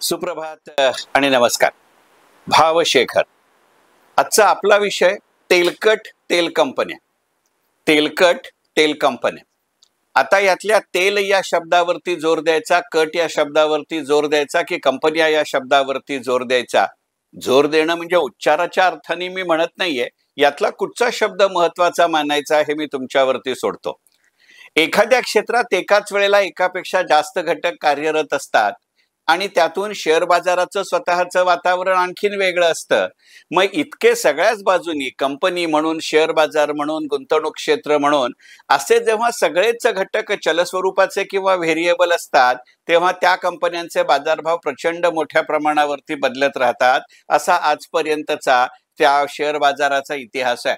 सुप्रभात आणि नमस्कार. भावशेखर. आजचा आपला विषय तेलकट तेल कंपन्या. तेलकट तेल कंपन्या. आता यातल्या तेल या शब्दावरती जोर द्यायचा, कट या शब्दावरती जोर द्यायचा की कंपन्या या शब्दावरती जोर द्यायचा? जोर देणं म्हणजे उच्चाराच्या अर्थाने मी म्हणत नाहीये, यातला कुठचा शब्द महत्वाचा मानायचा हे मी तुमच्यावरती सोडतो. एखाद्या क्षेत्रात एकाच वेळेला एकापेक्षा जास्त घटक कार्यरत असतात आणि त्यातून शेअर बाजाराचं स्वतःचं वातावरण आणखीन वेगळं असतं. मग इतके सगळ्याच बाजूनी कंपनी म्हणून, शेअर बाजार म्हणून, गुंतवणूक क्षेत्र म्हणून असे जेव्हा सगळेच घटक चलस्वरूपाचे किंवा व्हेरिएबल असतात, तेव्हा त्या कंपन्यांचे बाजारभाव प्रचंड मोठ्या प्रमाणावरती बदलत राहतात. असा आजपर्यंतचा त्या शेअर बाजाराचा इतिहास आहे.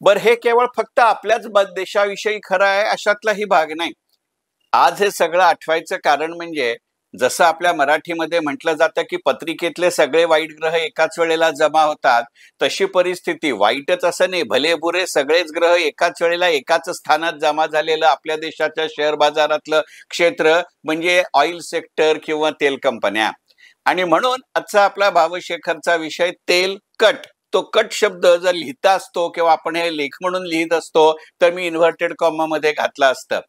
बरं, हे केवळ फक्त आपल्याच देशाविषयी खरं आहे अशातलाही भाग नाही. आज हे सगळं आठवायचं कारण म्हणजे जसं आपल्या मराठीमध्ये म्हटलं जातं की पत्रिकेतले सगळे वाईट ग्रह एकाच वेळेला जमा होतात, तशी परिस्थिती, वाईटच असं नाही, भले बुरे सगळेच ग्रह एकाच वेळेला एकाच स्थानात जमा झालेलं आपल्या देशाच्या शेअर बाजारातलं क्षेत्र म्हणजे ऑइल सेक्टर किंवा तेल कंपन्या. आणि म्हणून आजचा आपला भावशेखरचा विषय तेल कट. तो कट शब्द जर लिहिता असतो किंवा आपण हे लेख म्हणून लिहित असतो तर मी इन्व्हर्टेड कॉमा मध्ये घातलं असतं.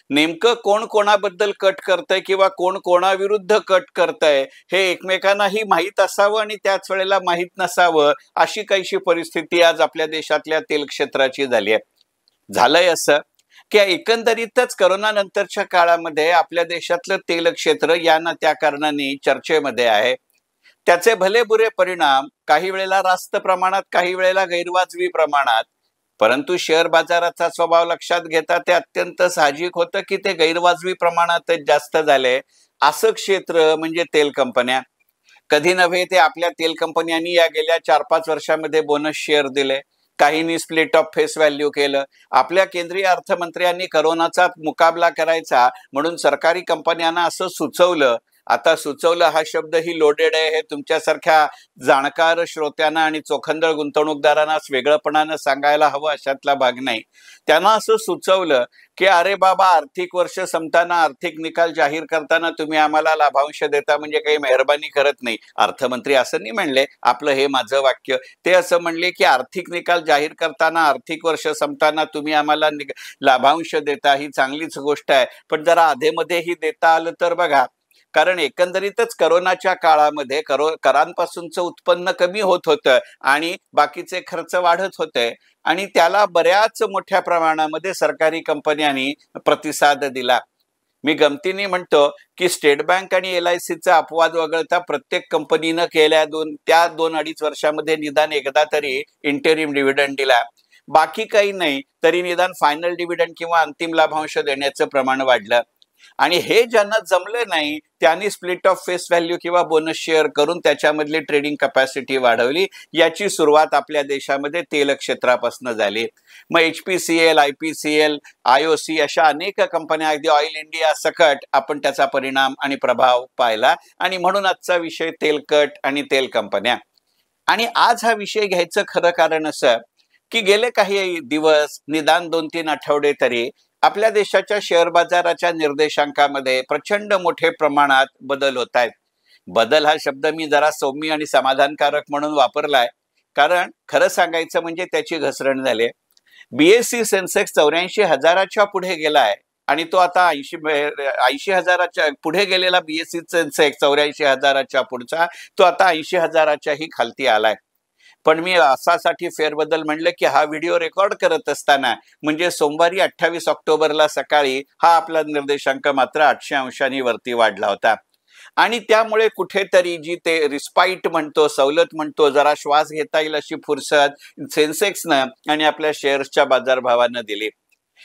नेमकं कोण कोणाबद्दल कट करतंय किंवा कोण कोणाविरुद्ध कट करतंय हे एकमेकांनाही माहीत असावं आणि त्याच वेळेला माहीत नसावं, अशी काहीशी परिस्थिती आज आपल्या देशातल्या तेल क्षेत्राची झाली आहे. झालंय असं की एकंदरीतच करोना नंतरच्या काळामध्ये आपल्या देशातलं तेल क्षेत्र या ना त्या कारणाने चर्चेमध्ये आहे. त्याचे भले बुरे परिणाम काही वेळेला रास्त प्रमाणात, काही वेळेला गैरवाजवी प्रमाणात. परंतु शेअर बाजाराचा स्वभाव लक्षात घेता ते अत्यंत साहजिक होतं की ते गैरवाजवी प्रमाणातच जास्त झाले. असं क्षेत्र म्हणजे तेल कंपन्या. कधी नव्हे ते आपल्या तेल कंपन्यांनी या गेल्या 4-5 वर्षामध्ये बोनस शेअर दिले, काहींनी स्प्लिट ऑफ फेस व्हॅल्यू केलं. आपल्या केंद्रीय अर्थमंत्र्यांनी करोनाचा मुकाबला करायचा म्हणून सरकारी कंपन्यांना असं सुचवलं. आता सुचवलं हा शब्द ही लोडेड आहे, हे तुमच्यासारख्या जाणकार श्रोत्यांना आणि चोखंदळ गुंतवणूकदारांना वेगळंपणानं सांगायला हवं अशातला भाग नाही. त्यांना असं सुचवलं की अरे बाबा, आर्थिक वर्ष संपताना आर्थिक निकाल जाहीर करताना तुम्ही आम्हाला लाभांश देता म्हणजे काही मेहरबानी करत नाही. अर्थमंत्री असं नाही म्हणले, आपलं हे माझं वाक्य. ते असं म्हणले की आर्थिक निकाल जाहीर करताना, आर्थिक वर्ष संपताना तुम्ही आम्हाला लाभांश देता, ही चांगलीच गोष्ट आहे, पण जरा आधेमध्येही देता आलं तर बघा. कारण एकंदरीतच करोनाच्या काळामध्ये करांपासूनचं उत्पन्न कमी होत होतं आणि बाकीचे खर्च वाढत होते आणि त्याला बऱ्याच मोठ्या प्रमाणामध्ये सरकारी कंपन्यांनी प्रतिसाद दिला. मी गमतीने म्हणतो की स्टेट बँक आणि LICचा अपवाद वगळता प्रत्येक कंपनीनं गेल्या 2-2.5 वर्षामध्ये निदान एकदा तरी इंटरिम डिव्हिडंड दिला. बाकी काही नाही तरी निदान फायनल डिव्हिडंड किंवा अंतिम लाभांश देण्याचं प्रमाण वाढलं. आणि हे ज्यांना जमलं नाही त्यांनी स्प्लिट ऑफ फेस व्हॅल्यू किंवा बोनस शेअर करून त्याच्यामधली ट्रेडिंग कॅपॅसिटी वाढवली. याची सुरुवात आपल्या देशामध्ये तेल क्षेत्रापासून झाली. मग HPCL, IPCL, IOC अशा अनेक कंपन्या, अगदी ऑइल इंडिया सकट आपण त्याचा परिणाम आणि प्रभाव पाहिला. आणि म्हणून आजचा विषय तेलकट आणि तेल कंपन्या. आणि आज हा विषय घ्यायचं खरं कारण असं की गेले काही दिवस, निदान 2-3 आठवडे तरी आपल्या देशाच्या शेअर बाजाराच्या निर्देशांकामध्ये प्रचंड मोठे प्रमाणात बदल होत आहेत. बदल हा शब्द मी जरा सौम्य आणि समाधानकारक म्हणून वापरलाय, कारण खरं सांगायचं म्हणजे त्याची घसरण झाली. BSE सेन्सेक्स 84,000च्या पुढे गेलाय आणि तो आता 80,000च्या पुढे गेलेला BSE सेन्सेक्स 84,000च्या पुढचा तो आता 80,000च्याही खालती आलाय. पण मी असासाठी फेरबदल म्हणलं की हा व्हिडिओ रेकॉर्ड करत असताना म्हणजे सोमवारी 28 ऑक्टोबरला सकाळी हा आपला निर्देशांक मात्र 800 अंशांनी वरती वाढला होता. आणि त्यामुळे कुठेतरी जी ते रिस्पाईट म्हणतो, सवलत म्हणतो, जरा श्वास घेता येईल अशी फुरसत सेन्सेक्सनं आणि आपल्या शेअर्सच्या बाजारभावानं दिली.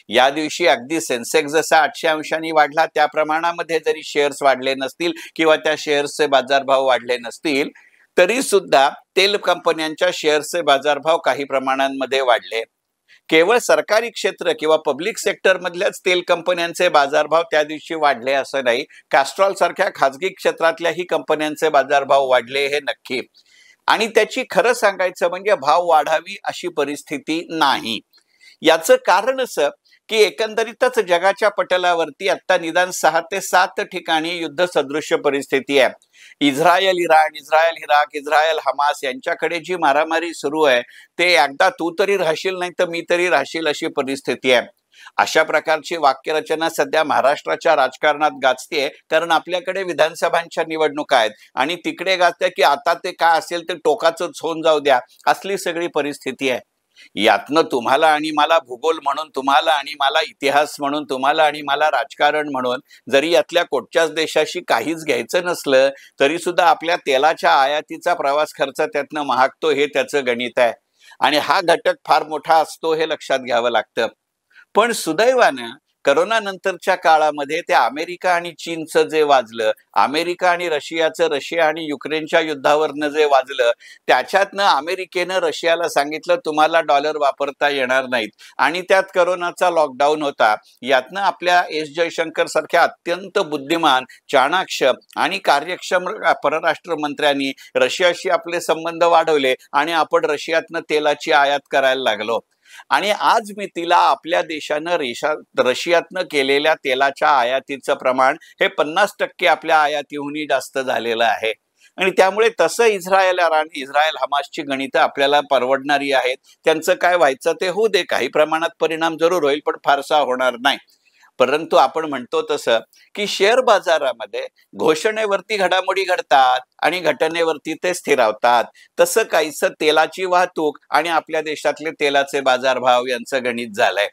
या दिवशी अगदी सेन्सेक्स जसा 800 अंशांनी वाढला त्या प्रमाणामध्ये जरी शेअर्स वाढले नसतील किंवा त्या शेअर्सचे बाजारभाव वाढले नसतील तरी सुद्धा तेल कंपन्यांच्या शेअर्सचे बाजारभाव काही प्रमाणांमध्ये वाढले. केवळ सरकारी क्षेत्र किंवा पब्लिक सेक्टर मधल्याच तेल कंपन्यांचे बाजारभाव त्या दिवशी वाढले असं नाही, कॅस्ट्रॉल सारख्या खाजगी क्षेत्रातल्याही कंपन्यांचे बाजारभाव वाढले हे नक्की. आणि त्याची खरं सांगायचं म्हणजे भाव वाढावी अशी परिस्थिती नाही. याचं कारण असं की एकंदरीतच जगाच्या पटलावरती आता निदान 6 ते 7 ठिकाणी युद्ध सदृश्य परिस्थिती आहे. Israel Iran, Israel Iraq, Israel Hamas यांच्याकडे जी मारामारी सुरू आहे ते एकदा तू तरी राहशील नाही तर मी तरी राहशील अशी परिस्थिती आहे. अशा प्रकारची वाक्यरचना सध्या महाराष्ट्राच्या राजकारणात गाजते, कारण आपल्याकडे विधानसभांच्या निवडणुका आहेत आणि तिकडे गाजते की आता ते काय असेल ते टोकाचंच होऊन जाऊ द्या, असली सगळी परिस्थिती आहे. यातनं तुम्हाला आणि मला भूगोल म्हणून, तुम्हाला आणि मला इतिहास म्हणून, तुम्हाला आणि मला राजकारण म्हणून जरी यातल्या कोणत्याच देशाशी काहीच घ्यायचं नसलं तरी सुद्धा आपल्या तेलाच्या आयातीचा प्रवास खर्च त्यातनं महागतो हे त्याचं गणित आहे आणि हा घटक फार मोठा असतो हे लक्षात घ्यावं लागतं. पण सुदैवानं करोना नंतरच्या काळामध्ये ते अमेरिका आणि चीनचं जे वाजलं, अमेरिका आणि रशियाचं, रशिया आणि युक्रेनच्या युद्धावरनं जे वाजलं, त्याच्यातनं अमेरिकेनं रशियाला सांगितलं तुम्हाला डॉलर वापरता येणार नाहीत आणि त्यात करोनाचा लॉकडाऊन होता. यातनं आपल्या एस जयशंकर सारख्या अत्यंत बुद्धिमान, चाणाक्ष आणि कार्यक्षम परराष्ट्र मंत्र्यांनी रशियाशी आपले संबंध वाढवले आणि आपण रशियातनं तेलाची आयात करायला लागलो. आणि आज मितीला आपल्या देशानं रशियातनं केलेल्या तेलाच्या आयातीचं प्रमाण हे 50% आपल्या आयातीहूनही जास्त झालेलं आहे. आणि त्यामुळे तसं इस्रायल हमासची गणितं आपल्याला परवडणारी आहेत. त्यांचं काय व्हायचं ते होऊ दे, काही प्रमाणात परिणाम जरूर होईल पण फारसा होणार नाही. परंतु आपण म्हणतो तसं की शेअर बाजारामध्ये घोषणेवरती घडामोडी घडतात आणि घटनेवरती ते स्थिरावतात. तसं काहीसं तेलाची वाहतूक आणि आपल्या देशातले तेलाचे बाजारभाव यांचं गणित झालंय.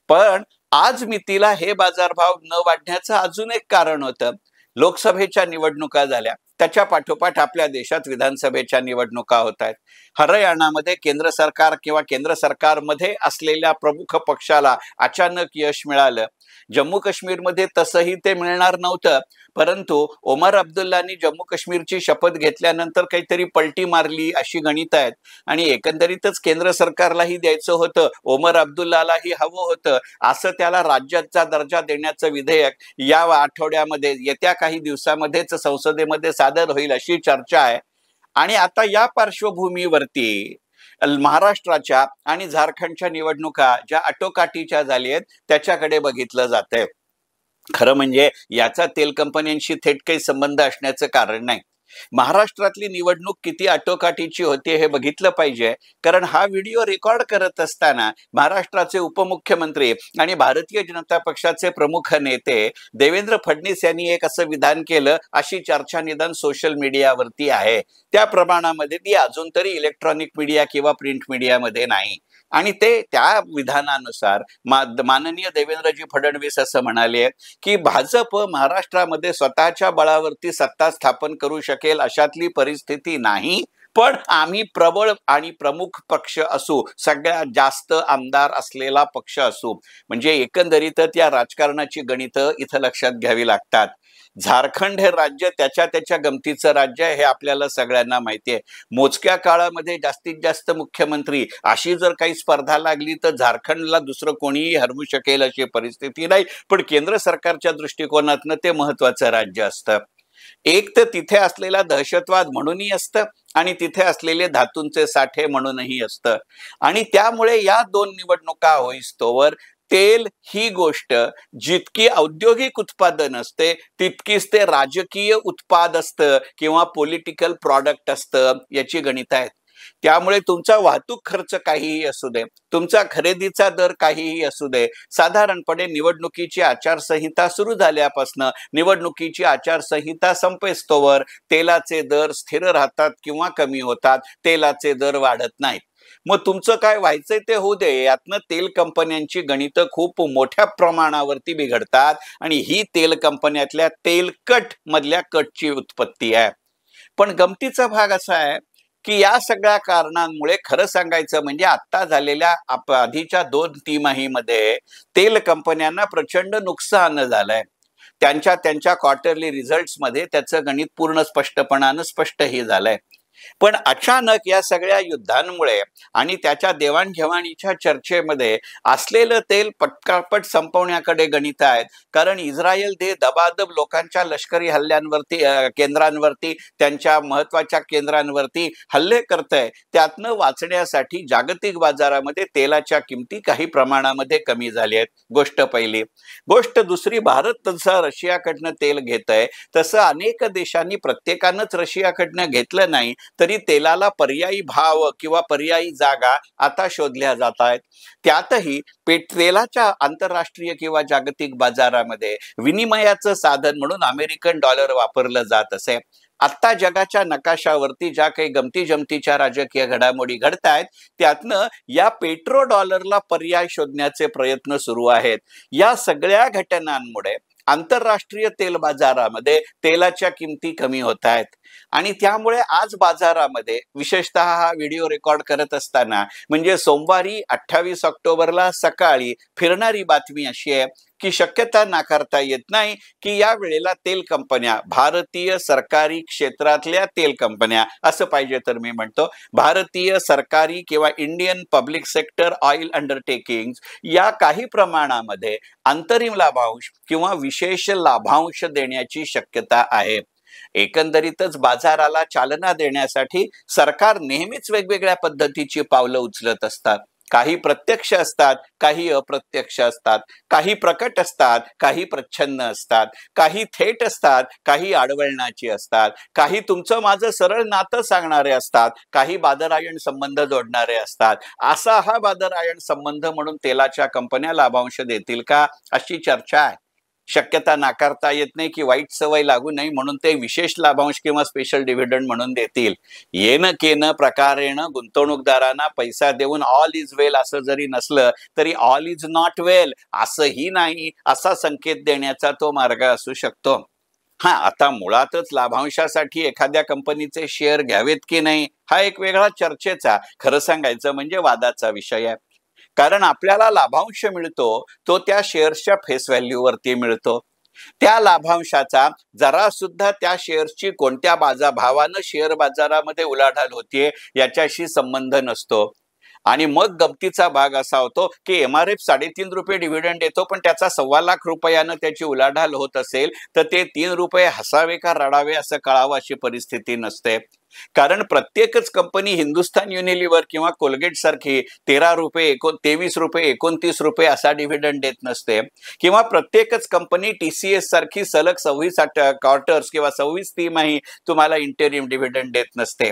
पण आज मितीला हे बाजारभाव न वाढण्याचं अजून एक कारण होतं. लोकसभेच्या निवडणुका झाल्या, त्याच्या पाठोपाठ आपल्या देशात विधानसभेच्या निवडणुका होत आहेत. हरियाणामध्ये केंद्र सरकार किंवा केंद्र सरकारमध्ये असलेल्या प्रमुख पक्षाला अचानक यश मिळालं. जम्मू काश्मीरमध्ये तसंही ते मिळणार नव्हतं, परंतु ओमर अब्दुल्लानी जम्मू काश्मीरची शपथ घेतल्यानंतर काहीतरी पलटी मारली अशी गणित आहेत आणि एकंदरीतच केंद्र सरकारलाही द्यायचं होतं, ओमर अब्दुल्लालाही हवं होतं, असं त्याला राज्याचा दर्जा देण्याचं विधेयक या आठवड्यामध्ये येत्या काही दिवसामध्येच संसदेमध्ये सादर होईल अशी चर्चा आहे. आणि आता या पार्श्वभूमीवरती महाराष्ट्राच्या आणि झारखंडच्या निवडणुका ज्या आटोकाटीच्या झाल्या आहेत त्याच्याकडे बघितलं जातंय. खरं म्हणजे याचा तेल कंपन्यांशी थेट काही संबंध असण्याचं कारण नाही. महाराष्ट्रातली निवडणूक किती आटोकाटीची होती हे बघितलं पाहिजे, कारण हा व्हिडिओ रेकॉर्ड करत असताना महाराष्ट्राचे उपमुख्यमंत्री आणि भारतीय जनता पक्षाचे प्रमुख नेते देवेंद्र फडणवीस यांनी एक असं विधान केलं अशी चर्चा निदान सोशल मीडियावरती आहे. त्या प्रमाणामध्ये ती अजून तरी इलेक्ट्रॉनिक मीडिया किंवा प्रिंट मीडियामध्ये नाही. आणि ते त्या विधानानुसार माननीय देवेंद्रजी फडणवीस असं म्हणाले की भाजप महाराष्ट्रामध्ये स्वतःच्या बळावरती सत्ता स्थापन करू शकेल अशातली परिस्थिती नाही, पण आम्ही प्रबळ आणि प्रमुख पक्ष असू, सगळ्यात जास्त आमदार असलेला पक्ष असू. म्हणजे एकंदरीतच या राजकारणाची गणितं इथं लक्षात घ्यावी लागतात. झारखंड हे राज्य त्याच्या गमतीचं राज्य आहे हे आपल्याला सगळ्यांना माहिती आहे. मोजक्या काळामध्ये जास्तीत जास्त मुख्यमंत्री अशी जर काही स्पर्धा लागली तर झारखंडला दुसरं कोणीही हरवू शकेल अशी परिस्थिती नाही, पण केंद्र सरकारच्या दृष्टिकोनातनं ते महत्वाचं राज्य असतं. एक तर तिथे असलेला दहशतवाद म्हणूनही असतं आणि तिथे असलेले धातूंचे साठे म्हणूनही असतं. आणि त्यामुळे या दोन निवडणुका होईस्तोवर तेल ही गोष्ट जितकी औद्योगिक उत्पादन असते तितकीच ते राजकीय उत्पाद असतं किंवा पॉलिटिकल प्रॉडक्ट असतं याची गणित आहेत. त्यामुळे तुमचा वाहतूक खर्च काहीही असू दे, तुमचा खरेदीचा दर काहीही असू दे, साधारणपणे निवडणुकीची आचारसंहिता सुरू झाल्यापासून निवडणुकीची आचारसंहिता संपेस्तोवर तेलाचे दर स्थिर राहतात किंवा कमी होतात, तेलाचे दर वाढत नाहीत. मग तुमचं काय व्हायचंय ते होऊ दे, यातनं तेल कंपन्यांची गणितं खूप मोठ्या प्रमाणावरती बिघडतात आणि ही तेल कंपन्यातल्या तेलकट मधल्या कटची उत्पत्ती आहे. पण गमतीचा भाग असा आहे की या सगळ्या कारणांमुळे खरं सांगायचं म्हणजे आता झालेल्या आधीच्या 2 तिमाहीमध्ये तेल कंपन्यांना प्रचंड नुकसान झालंय. त्यांच्या क्वार्टरली रिझल्ट्स मध्ये त्याचं गणित पूर्ण स्पष्टपणानं स्पष्टही झालंय. पण अचानक या सगळ्या युद्धांमुळे आणि त्याच्या देवाणघेवाणीच्या चर्चेमध्ये असलेलं तेल पटकापट संपवण्याकडे गणित आहेत. कारण इस्रायल दबादब लोकांच्या लष्करी हल्ल्यांवरती केंद्रांवरती, त्यांच्या महत्वाच्या केंद्रांवरती हल्ले करतंय. त्यातनं वाचण्यासाठी जागतिक बाजारामध्ये तेलाच्या किमती काही प्रमाणामध्ये कमी झाल्या आहेत. गोष्ट पहिली. गोष्ट दुसरी, भारत तसं रशियाकडनं तेल घेतंय तसं अनेक देशांनी प्रत्येकानंच रशियाकडनं घेतलं नाही तरी तेलाला पर्यायी भाव किंवा पर्यायी जागा आता शोधल्या जात आहेत. त्यातही तेलाच्या आंतरराष्ट्रीय किंवा जागतिक बाजारामध्ये विनिमयाचं साधन म्हणून अमेरिकन डॉलर वापरलं जात असे. आत्ता जगाच्या नकाशावरती ज्या काही गमती जमतीच्या राजकीय घडामोडी घडतायत त्यातनं या पेट्रो डॉलरला पर्याय शोधण्याचे प्रयत्न सुरू आहेत. या सगळ्या घटनांमुळे आंतरराष्ट्रीय तेल बाजारामध्ये तेलाच्या किमती कमी होत आहेत आणि त्यामुळे आज बाजारामध्ये विशेषतः हा व्हिडिओ रेकॉर्ड करत असताना म्हणजे सोमवारी 28 ऑक्टोबरला सकाळी फिरणारी बातमी अशी आहे की शक्यता नाकारता येत नाही की या वेळेला तेल कंपन्या, भारतीय सरकारी क्षेत्रातल्या तेल कंपन्या असं पाहिजे तर मी म्हणतो, भारतीय सरकारी किंवा Indian public sector oil undertaking या काही प्रमाणामध्ये अंतरिम लाभांश किंवा विशेष लाभांश देण्याची शक्यता आहे. एकंदरीतच बाजाराला चालना देण्यासाठी सरकार नेहमीच वेगवेगळ्या पद्धतीची पावलं उचलत असतात. काही प्रत्यक्ष असतात, काही अप्रत्यक्ष असतात, काही प्रकट असतात, काही प्रच्छन्न असतात, काही थेट असतात, काही आडवळणाची असतात, काही तुमचं माझं सरळ नातं सांगणारे असतात, काही बादरायण संबंध जोडणारे असतात. असा हा बादरायण संबंध म्हणून तेलाच्या कंपन्या लाभांश देतील का अशी चर्चा आहे. शक्यता नाकारता येत नाही की वाईट सवय लागू नये म्हणून ते विशेष लाभांश किंवा स्पेशल डिव्हिडंड म्हणून देतील. येणं केनं प्रकारेनं गुंतवणूकदारांना पैसा देऊन ऑल इज वेल असं जरी नसलं तरी ऑल इज नॉट वेल असंही नाही असा संकेत देण्याचा तो मार्ग असू शकतो. आता मुळातच लाभांशासाठी एखाद्या कंपनीचे शेअर घ्यावेत की नाही हा एक वेगळा चर्चेचा, खरं सांगायचं म्हणजे वादाचा विषय आहे. कारण आपल्याला लाभांश मिळतो तो त्या शेअर्सच्या फेस व्हॅल्यूवरती मिळतो. त्या लाभांशाचा जरा सुद्धा त्या शेअर्सची कोणत्या भावानं शेअर बाजारामध्ये उलाढाल होतीये याच्याशी संबंध नसतो. आणि मग गमतीचा भाग असा होतो की MRF 3.5 रुपये डिव्हिडंड देतो पण त्याचा 1.25 लाख रुपयानं त्याची उलाढाल होत असेल तर ते 3 रुपये हसावे का रडावे असं कळावं अशी परिस्थिती नसते. कारण प्रत्येकच कंपनी हिंदुस्थान युनिलिव्हर किंवा कोलगेट सारखी 13 रुपये 23 रुपये 29 रुपये असा डिव्हिडंड देत नसते किंवा प्रत्येकच कंपनी TCS सारखी सलग 26 क्वार्टर्स किंवा 26 तिमाही तुम्हाला इंटरिम डिव्हिडंड देत नसते.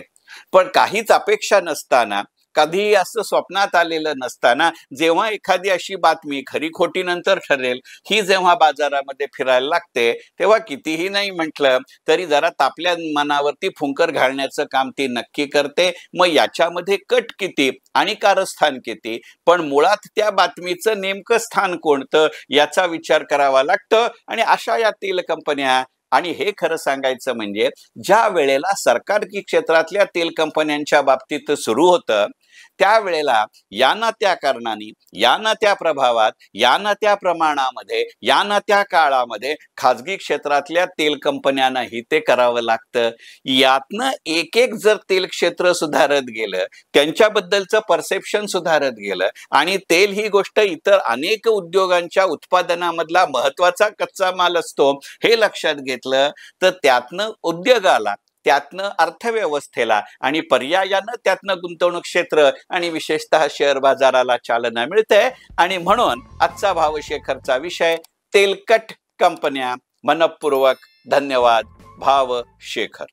पण काहीच अपेक्षा नसताना, कधी असं स्वप्नात आलेलं नसताना जेव्हा एखादी अशी बातमी खरी खोटी नंतर ठरेल ही जेव्हा बाजारामध्ये फिरायला लागते तेव्हा कितीही नाही म्हटलं तरी जरा तापल्या मनावरती फुंकर घालण्याचं काम ती नक्की करते. मग याच्यामध्ये कट किती आणि कारस्थान किती, पण मुळात त्या बातमीचं नेमकं स्थान कोणतं याचा विचार करावा लागतं. आणि अशा या तेल कंपन्या, आणि हे खरं सांगायचं म्हणजे ज्या वेळेला सरकारी क्षेत्रातल्या तेल कंपन्यांच्या बाबतीत सुरू होतं त्यावेळेला या ना त्या कारणाने, या ना त्या प्रभावात, या ना त्या प्रमाणामध्ये, या ना त्या काळामध्ये खाजगी क्षेत्रातल्या तेल कंपन्यांनाही ते करावं लागतं. यातनं एक एक जर तेल क्षेत्र सुधारत गेलं, त्यांच्याबद्दलचं परसेप्शन सुधारत गेलं आणि तेल ही गोष्ट इतर अनेक उद्योगांच्या उत्पादनामधला महत्वाचा कच्चा माल असतो हे लक्षात घेतलं तर त्यातनं उद्योगाला, त्यातनं अर्थव्यवस्थेला आणि पर्यायानं त्यातनं गुंतवणूक क्षेत्र आणि विशेषतः शेअर बाजाराला चालना मिळते. आणि म्हणून आजचा भावशेखरचा विषय तेलकट कंपन्या. मनपूर्वक धन्यवाद. भावशेखर.